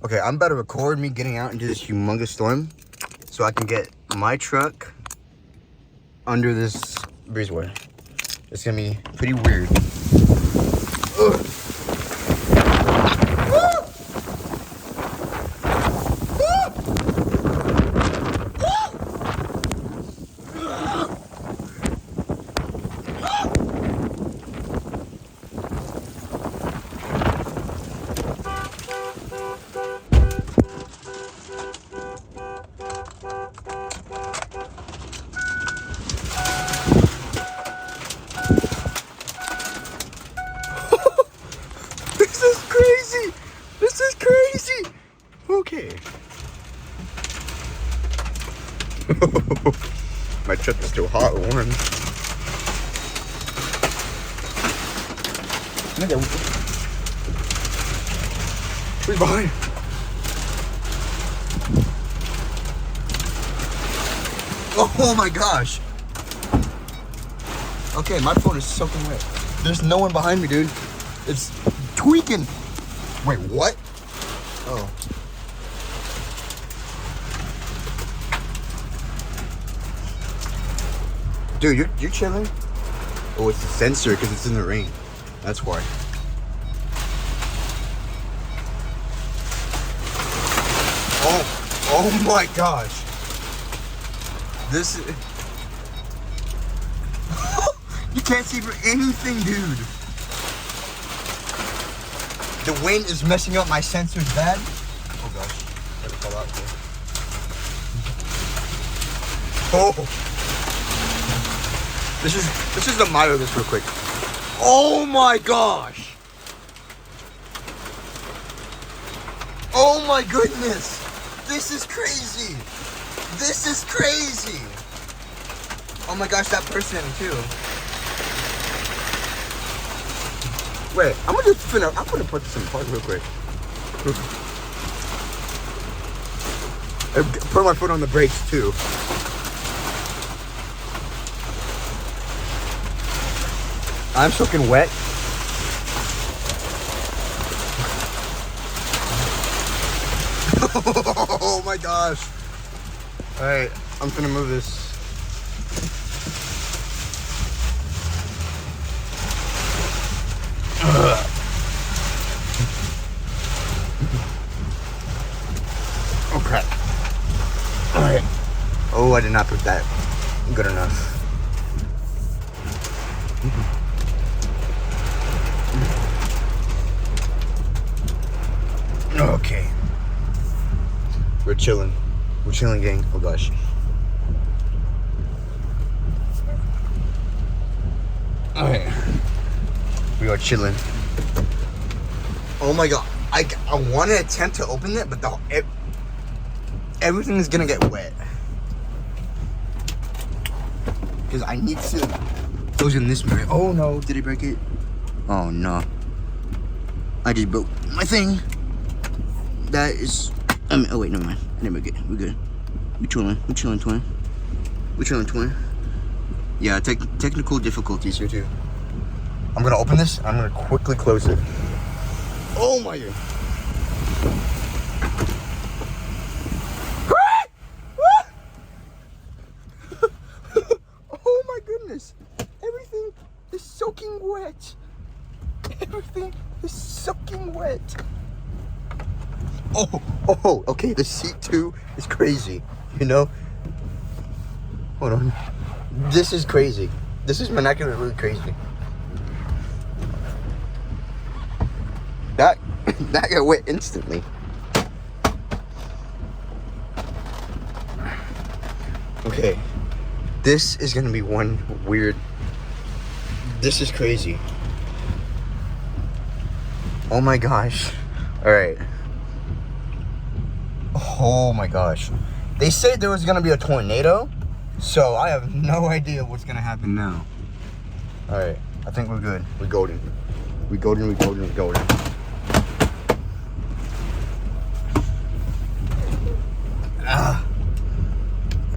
Okay, I'm about to record me getting out into this humongous storm so I can get my truck under this breezeway. It's gonna be pretty weird. Ugh. This is crazy! This is crazy! Okay. My truck is still hot and warm. Who's behind? Oh my gosh! Okay, my phone is soaking wet. There's no one behind me, dude. It's tweaking. Wait, what? Oh. Dude, you're chilling? Oh, it's the sensor because it's in the rain. That's why. Oh my gosh. This is... You can't see for anything, dude. The wind is messing up my sensors bad. Oh gosh, let it fall out here. Oh, this is the motto of this real quick. Oh my gosh. Oh my goodness. This is crazy. This is crazy. Oh my gosh, that person too. Wait, I'm gonna put this in park real quick. Put my foot on the brakes too. I'm soaking wet. Oh my gosh. Alright, I'm gonna move this. Oh crap. Alright. Oh, I did not put that good enough. Okay. We're chilling. We're chilling, gang. Oh gosh. Alright. We are chilling. Oh my god. I want to attempt to open it, but everything is gonna get wet. Because I need to close in this mirror. Oh no, did I break it? Oh no. I just broke my thing. That is... oh wait, never mind. I didn't break it. We're good. We're chilling. We're chilling, twin. We're chilling, twin. Yeah, technical difficulties here too. I'm gonna open this. I'm gonna quickly close it. Oh my god. Oh my goodness. Everything is soaking wet. Everything is soaking wet. Oh, okay. The seat too is crazy. You know? Hold on. This is crazy. This is really crazy. That got wet instantly. Okay. This is gonna be one weird... This is crazy. Oh my gosh. Alright. Oh my gosh. They said there was gonna be a tornado, so I have no idea what's gonna happen now. Alright, I think we're good. We're golden. We're golden, we're golden, we're golden.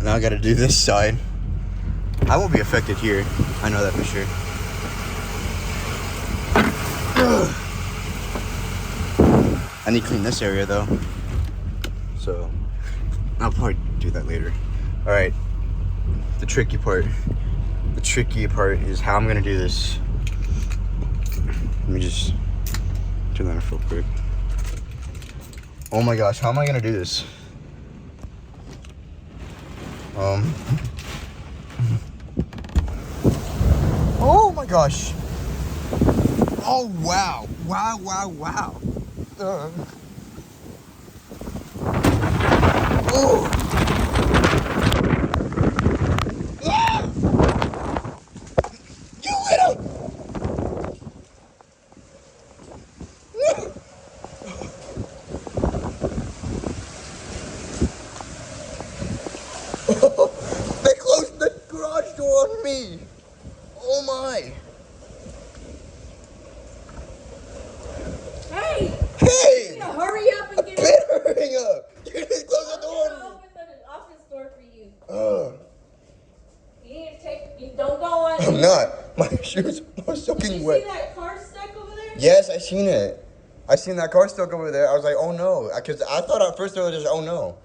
Now I gotta do this side. I won't be affected here. I know that for sure. I need to clean this area though. so I'll probably do that later. All right, the tricky part. The tricky part is how I'm gonna do this. Let me just turn that off real quick. Oh my gosh, how am I gonna do this? Oh my gosh. Oh wow. Wow, wow, wow. Oh. Ah! You little. They closed the garage door on me. Oh my. Hey! Hey! You gotta hurry up and get Been hurrying up. You just closed the door I'm on gonna me. open the office door for you. Ugh. You don't go on. I'm not. My shoes are soaking Did you wet. see that car stuck over there? Yes, I seen it. I seen that car stuck over there. I was like, oh no. Because I thought at first they were just, oh no.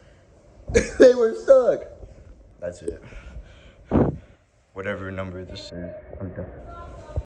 They were stuck. That's it. Whatever number this is, I'm done.